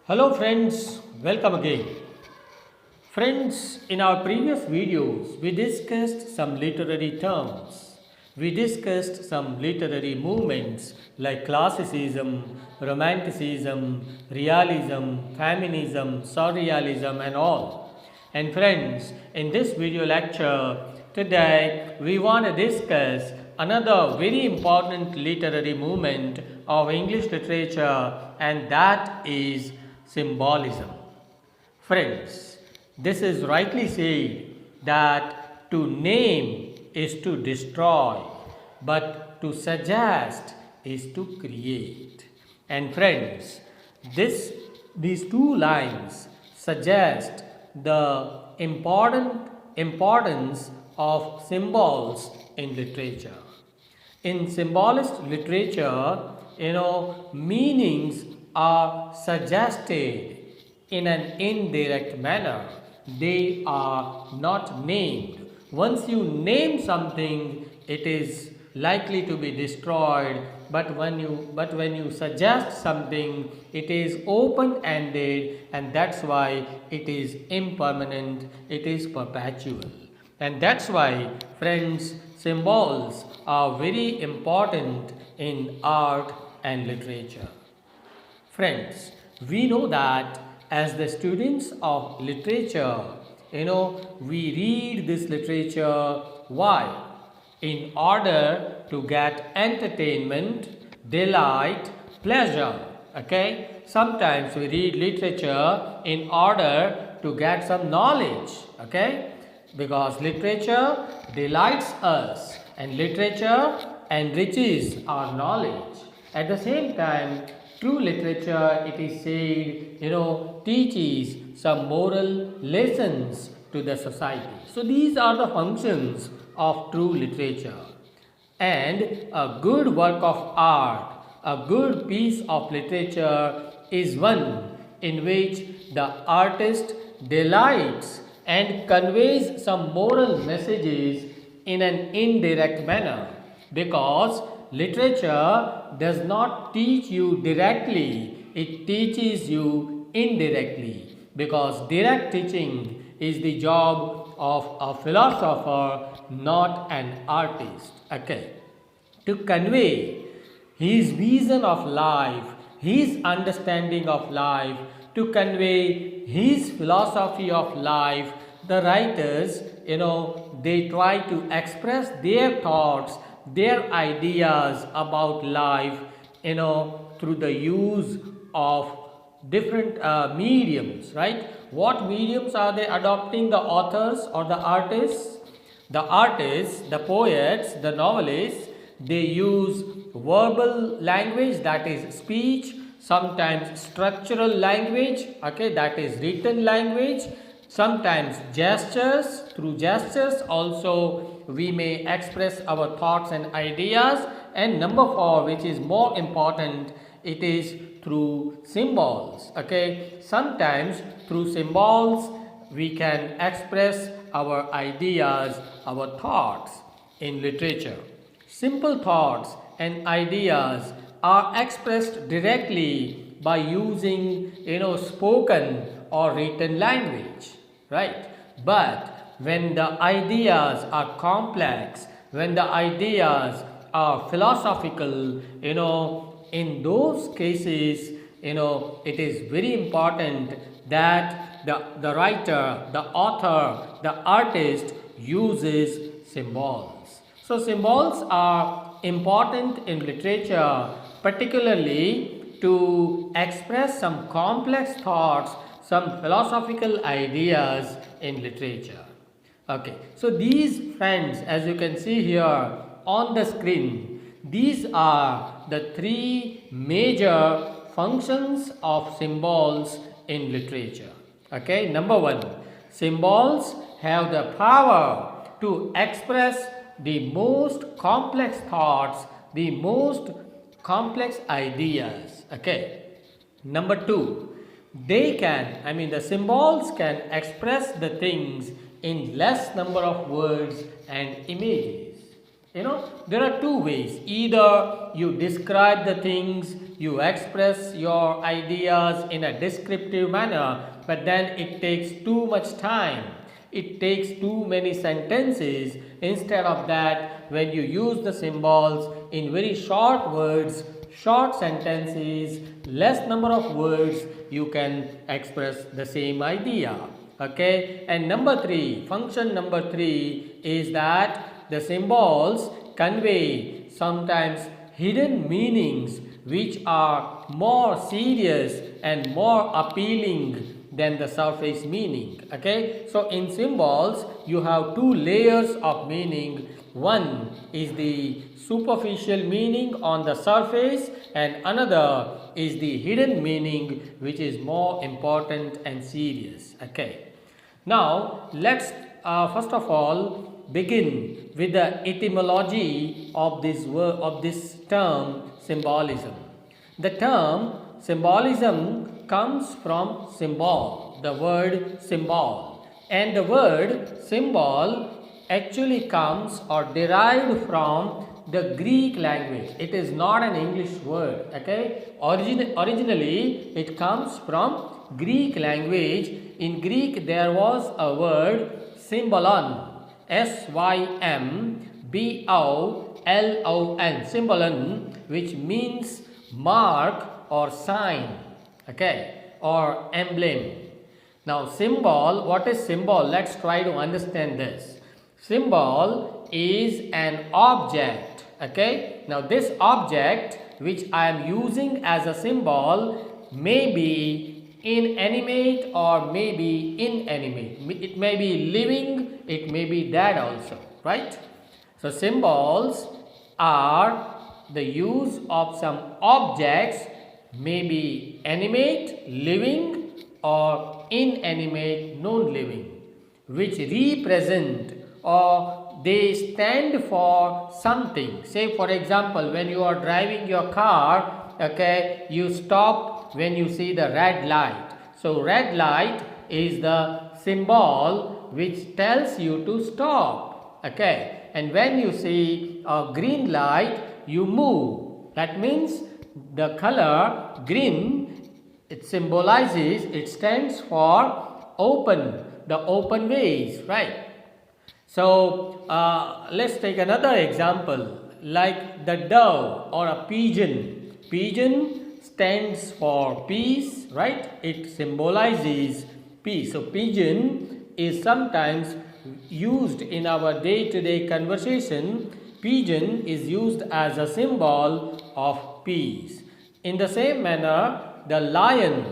Hello friends, welcome again. Friends, in our previous videos, we discussed some literary terms. We discussed some literary movements like Classicism, Romanticism, Realism, Feminism, Surrealism and all. And friends, in this video lecture, today we want to discuss another very important literary movement of English literature, and that is symbolism. Friends, this is rightly said that to name is to destroy, but to suggest is to create. And friends, these two lines suggest the importance of symbols in literature. In symbolist literature, meanings are suggested in an indirect manner. They are not named. Once you name something, it is likely to be destroyed, but when you suggest something, it is open-ended, and that's why it is impermanent, it is perpetual. And that's why, friends, symbols are very important in art and literature. Friends, we know that as the students of literature, we read this literature. Why? In order to get entertainment, delight, pleasure. Okay? Sometimes we read literature in order to get some knowledge. Okay? Because literature delights us and literature enriches our knowledge. At the same time, true literature, it is said, teaches some moral lessons to the society. So these are the functions of true literature. And a good work of art, a good piece of literature is one in which the artist delights and conveys some moral messages in an indirect manner, because literature does not teach you directly, it teaches you indirectly, because direct teaching is the job of a philosopher, not an artist. Okay. To convey his vision of life, his understanding of life, to convey his philosophy of life, the writers, they try to express their thoughts, their ideas about life, through the use of different mediums, right? What mediums are they adopting, the authors or the artists? The artists, the poets, the novelists, they use verbal language, that is speech, sometimes structural language, okay, that is written language, sometimes gestures. Through gestures also we may express our thoughts and ideas. And number 4, which is more important, it is through symbols. Okay, sometimes through symbols we can express our ideas, our thoughts in literature. Simple thoughts and ideas are expressed directly by using spoken or written language, right? But when the ideas are complex, when the ideas are philosophical, in those cases, it is very important that the writer, the author, the artist uses symbols. So symbols are important in literature, particularly to express some complex thoughts, some philosophical ideas in literature. Okay, so these, friends, as you can see here on the screen, these are the 3 major functions of symbols in literature. Okay, number 1, symbols have the power to express the most complex thoughts, the most complex ideas. Okay. Number 2, the symbols can express the things in less number of words and images. There are two ways. Either you describe the things, you express your ideas in a descriptive manner, but then it takes too much time. It takes too many sentences. Instead of that, when you use the symbols in very short words, short sentences, less number of words, you can express the same idea. Okay, and function number three is that the symbols convey sometimes hidden meanings which are more serious and more appealing than the surface meaning. Okay, so in symbols you have two layers of meaning. One is the superficial meaning on the surface, and another is the hidden meaning which is more important and serious. Okay, now let's first of all begin with the etymology of this term symbolism. The term symbolism comes from symbol, the word symbol, and the word symbol actually comes or derived from the Greek language. It is not an English word. Okay, originally it comes from Greek language. In Greek there was a word symbolon, SYMBOLON, symbolon, which means mark or sign, okay, or emblem. Now symbol, what is symbol? Let's try to understand this. Symbol is an object. Okay, now this object which I am using as a symbol may be inanimate or may be inanimate. It may be living, it may be dead also, right? So symbols are the use of some objects, may be animate, living, or inanimate, non-living, which represent or they stand for something. Say for example, when you are driving your car, okay, you stop when you see the red light. So red light is the symbol which tells you to stop. Okay, and when you see a green light, you move. That means the color green, it symbolizes, it stands for open, the open ways, right? So let's take another example, like the dove or a pigeon. Pigeon stands for peace, right? It symbolizes peace. So pigeon is sometimes used in our day-to-day conversation. Pigeon is used as a symbol of peace. In the same manner, the lion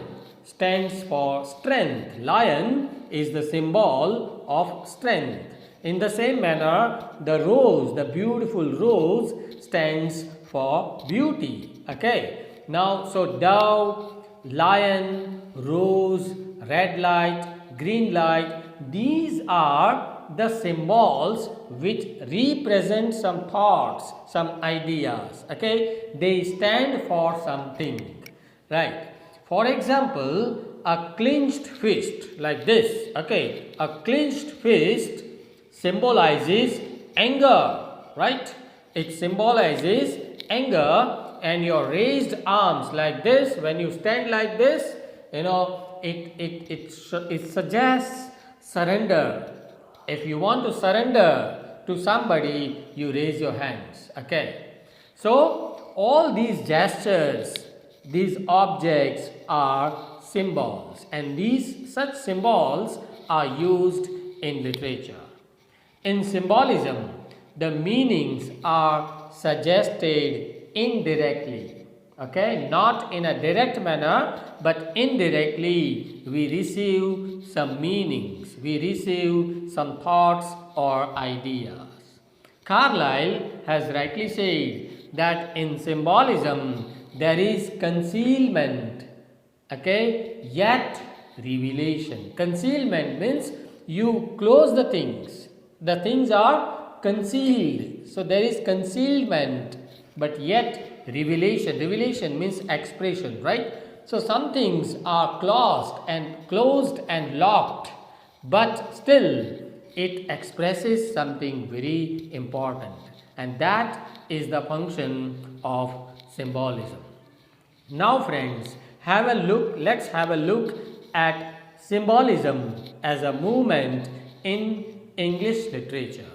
stands for strength. Lion is the symbol of strength. In the same manner, the rose, the beautiful rose, stands for beauty. Okay. Now, so dove, lion, rose, red light, green light, these are the symbols which represent some thoughts, some ideas. Okay, they stand for something, right? For example, a clenched fist like this. Okay, a clenched fist symbolizes anger, right? It symbolizes anger. And your raised arms like this, when you stand like this, it suggests surrender. If you want to surrender to somebody, you raise your hands. Okay, so all these gestures, these objects are symbols, and such symbols are used in literature. In symbolism, the meanings are suggested indirectly. Okay, not in a direct manner, but indirectly we receive some meanings, we receive some thoughts or ideas. Carlyle has rightly said that in symbolism there is concealment, okay, yet revelation. Concealment means you close the things are concealed, so there is concealment, but yet revelation. Revelation means expression, right? So some things are closed and locked, but still it expresses something very important. and that is the function of symbolism. Now friends, let's have a look at symbolism as a movement in English literature.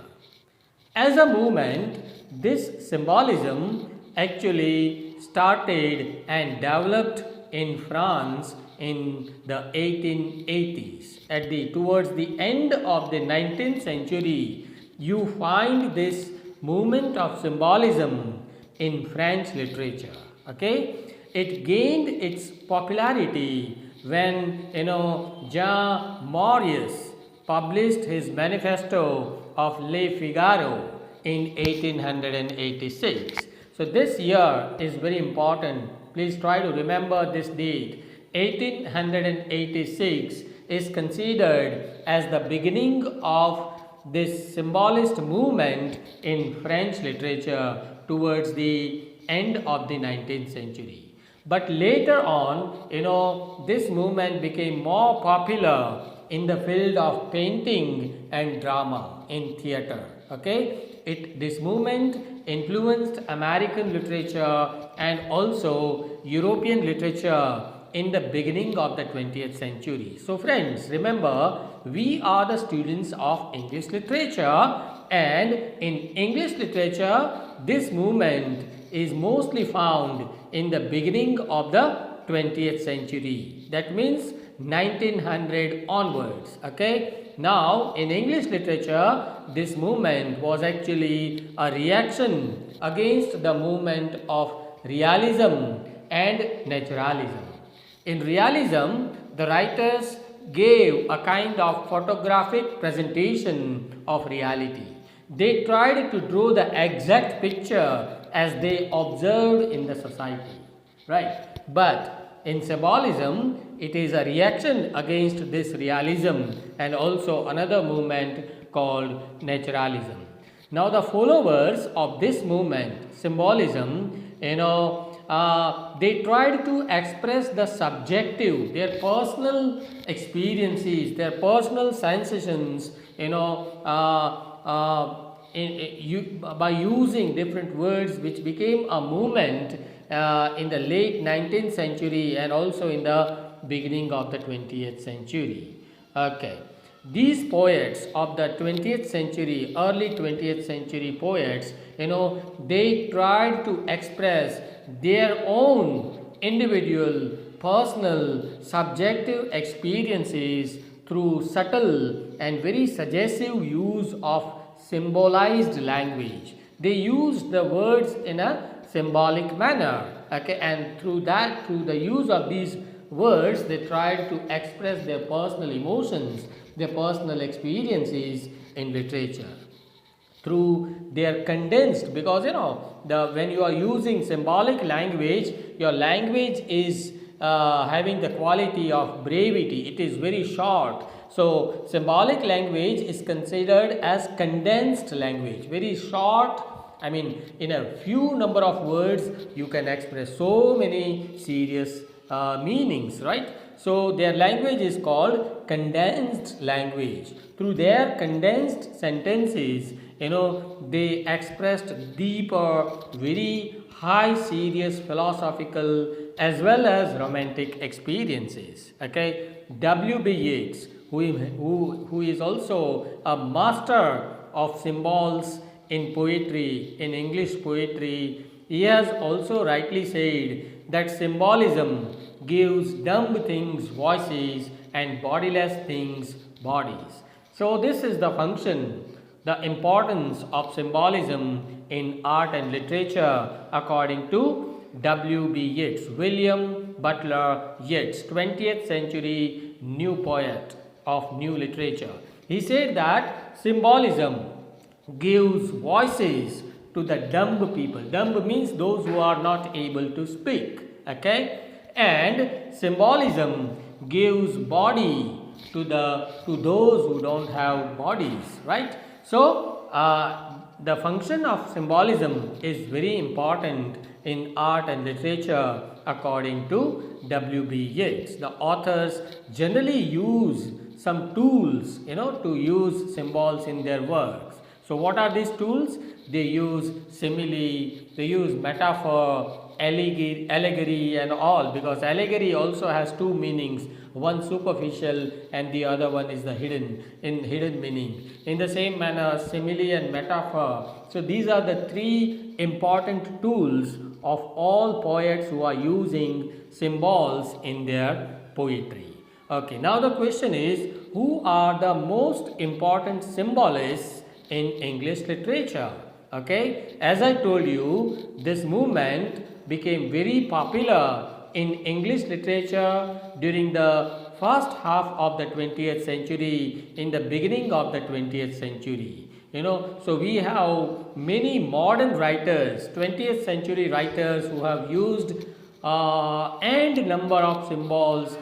As a movement, this symbolism actually started and developed in France in the 1880s. Towards the end of the 19th century, you find this movement of symbolism in French literature. Okay, it gained its popularity when Jean Marius published his manifesto of Le Figaro in 1886. So this year is very important. Please try to remember this date. 1886 is considered as the beginning of this symbolist movement in French literature towards the end of the 19th century. But later on, this movement became more popular in the field of painting and drama in theater. Okay, this movement influenced American literature and also European literature in the beginning of the 20th century. So friends, remember, we are the students of English literature, and in English literature, this movement is mostly found in the beginning of the 20th century. That means 1900 onwards. Okay. Now, in English literature, this movement was actually a reaction against the movement of realism and naturalism. In realism, the writers gave a kind of photographic presentation of reality. They tried to draw the exact picture as they observed in the society, right? But in symbolism, it is a reaction against this realism and also another movement called naturalism. Now, the followers of this movement, symbolism, they tried to express the subjective, their personal experiences, their personal sensations, by using different words, which became a movement in the late 19th century and also in the beginning of the 20th century. Okay. These poets of the 20th century, early 20th century poets, they tried to express their own individual, personal, subjective experiences through subtle and very suggestive use of symbolized language. They used the words in a symbolic manner, okay, and through the use of these words, they tried to express their personal emotions, their personal experiences in literature through their condensed, because when you are using symbolic language, your language is having the quality of brevity. It is very short. So symbolic language is considered as condensed language, very short. I mean, in a few number of words, you can express so many serious meanings, right? So their language is called condensed language. Through their condensed sentences, they expressed deeper, very high, serious philosophical as well as romantic experiences. Okay, W.B. Yeats, who is also a master of symbols in poetry, in English poetry, he has also rightly said that symbolism gives dumb things voices and bodiless things bodies. So this is the function, the importance of symbolism in art and literature according to W.B. Yeats, William Butler Yeats, 20th century new poet of new literature. He said that symbolism gives voices to the dumb people. Dumb means those who are not able to speak. Okay, and symbolism gives body to those who don't have bodies. Right. So the function of symbolism is very important in art and literature according to W.B. Yeats. The authors generally use some tools, to use symbols in their works. So what are these tools? They use simile, they use metaphor, allegory and all, because allegory also has two meanings, one superficial and the other one is the hidden meaning. In the same manner, simile and metaphor. So these are the three important tools of all poets who are using symbols in their poetry. Okay, now the question is, who are the most important symbolists in English literature? Okay, as I told you, this movement became very popular in English literature during the first half of the 20th century, in the beginning of the 20th century. So we have many modern writers, 20th century writers who have used any number of symbols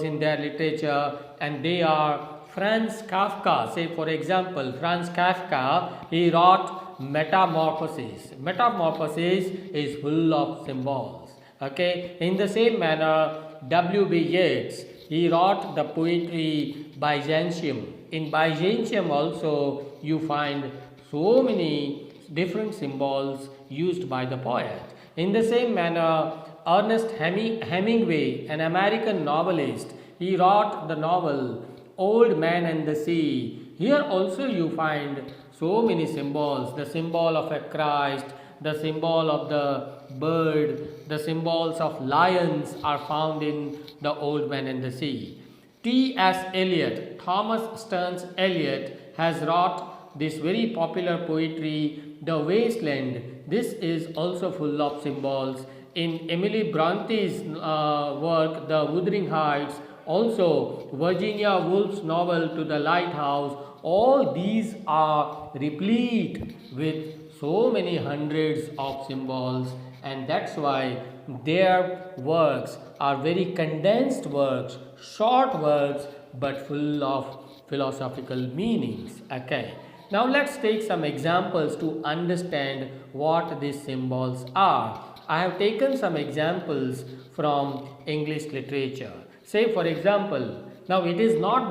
in their literature, and they are Franz Kafka. Say for example, Franz Kafka, he wrote Metamorphosis. Metamorphosis is full of symbols. Okay, in the same manner, W.B. Yeats, he wrote the poetry Byzantium. In Byzantium also you find so many different symbols used by the poet. In the same manner, Ernest Hemingway, an American novelist, he wrote the novel Old Man and the Sea. Here also you find so many symbols, the symbol of a Christ, the symbol of the bird, the symbols of lions are found in the Old Man and the Sea. T.S. Eliot, Thomas Stearns Eliot, has wrought this very popular poetry, The Wasteland. This is also full of symbols. In Emily Bronte's work, The Wuthering Heights, also Virginia Woolf's novel To the Lighthouse, all these are replete with so many hundreds of symbols, and that's why their works are very condensed works, short works, but full of philosophical meanings. Okay, now let's take some examples to understand what these symbols are. I have taken some examples from English literature. Say for example, now it is not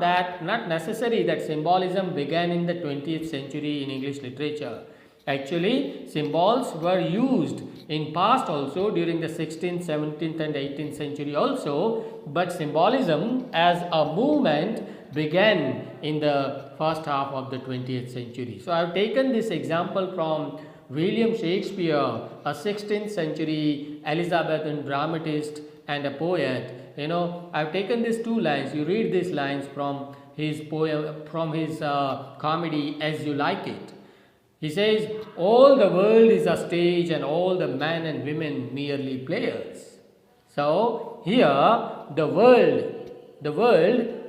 necessary that symbolism began in the 20th century in English literature. Actually, symbols were used in past also, during the 16th, 17th and 18th century also, but symbolism as a movement began in the first half of the 20th century. So I have taken this example from William Shakespeare, a 16th century Elizabethan dramatist and a poet. I have taken these two lines. You read these lines from his poem, from his comedy As You Like It. He says, all the world is a stage and all the men and women merely players. So here the world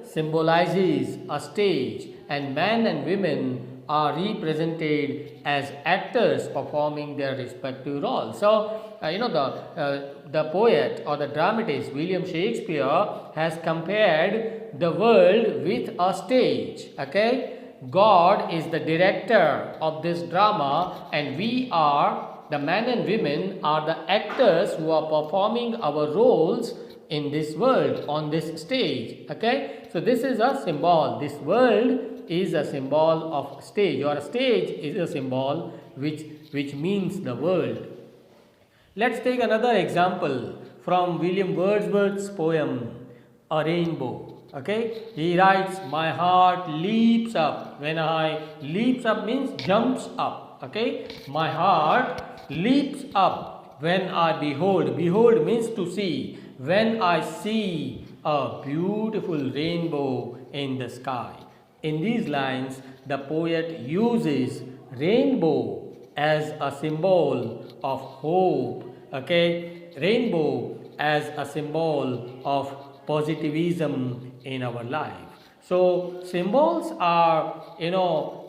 symbolizes a stage, and men and women are represented as actors performing their respective roles. So the poet or the dramatist William Shakespeare has compared the world with a stage. Okay, God is the director of this drama, and we are, the men and women are the actors who are performing our roles in this world, on this stage. Okay, so this is a symbol. This world is a symbol of stage, or a stage is a symbol which means the world. Let's take another example from William Wordsworth's poem A Rainbow. Okay, he writes, my heart leaps up. When leaps up means jumps up. Okay, my heart leaps up when I behold. Behold means to see. When I see a beautiful rainbow in the sky. In these lines, the poet uses rainbow as a symbol of hope. Okay, rainbow as a symbol of positivism in our life. So symbols are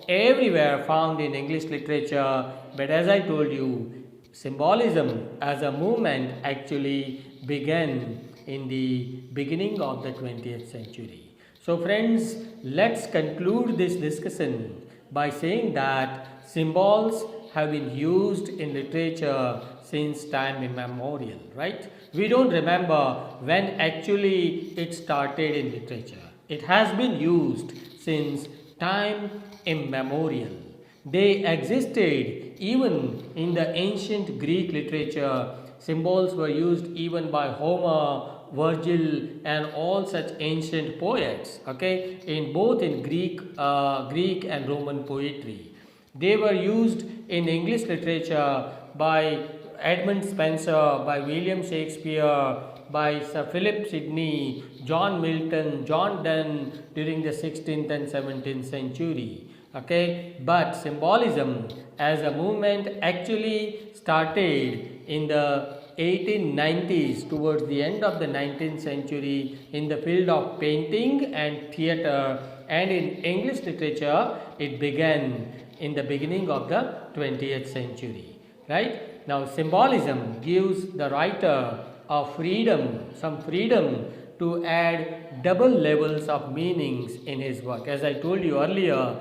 everywhere found in English literature, but as I told you, symbolism as a movement actually began in the beginning of the 20th century. So friends, let's conclude this discussion by saying that symbols have been used in literature since time immemorial, right? We don't remember when actually it started in literature. It has been used since time immemorial. They existed even in the ancient Greek literature. Symbols were used even by Homer, Virgil, and all such ancient poets. Okay, in both in Greek and Roman poetry. They were used in English literature by Edmund Spenser, by William Shakespeare, by Sir Philip Sidney, John Milton, John Donne during the 16th and 17th century. Okay, but symbolism as a movement actually started in the 1890s, towards the end of the 19th century, in the field of painting and theatre, and in English literature it began in the beginning of the 20th century. Right? Now symbolism gives the writer a freedom, some freedom to add double levels of meanings in his work. As I told you earlier,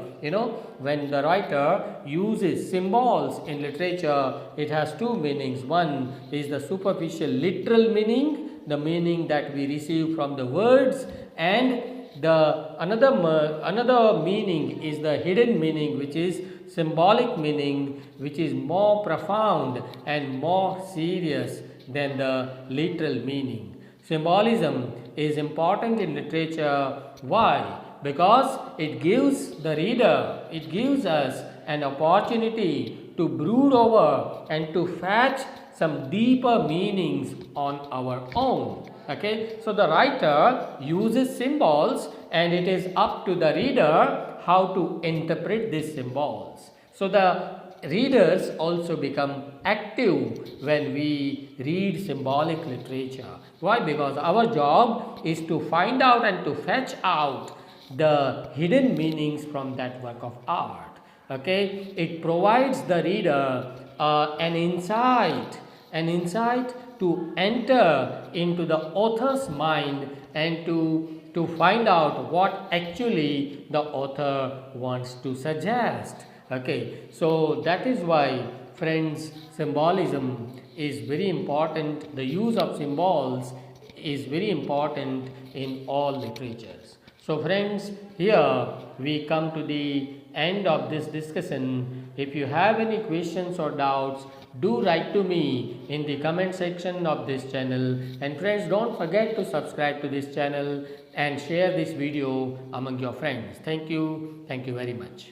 when the writer uses symbols in literature, it has two meanings. One is the superficial literal meaning, the meaning that we receive from the words, and the another meaning is the hidden meaning, which is symbolic meaning, which is more profound and more serious than the literal meaning. Symbolism is important in literature. Why? Because it gives the reader, it gives us an opportunity to brood over and to fetch some deeper meanings on our own. Okay, so the writer uses symbols and it is up to the reader how to interpret these symbols. So the readers also become active when we read symbolic literature. Why? Because our job is to find out and to fetch out the hidden meanings from that work of art. Okay, it provides the reader an insight to enter into the author's mind and to find out what actually the author wants to suggest. Okay, so that is why, friends, symbolism is very important. The use of symbols is very important in all literatures. So friends, here we come to the end of this discussion. If you have any questions or doubts, do write to me in the comment section of this channel. And friends, don't forget to subscribe to this channel and share this video among your friends. Thank you very much.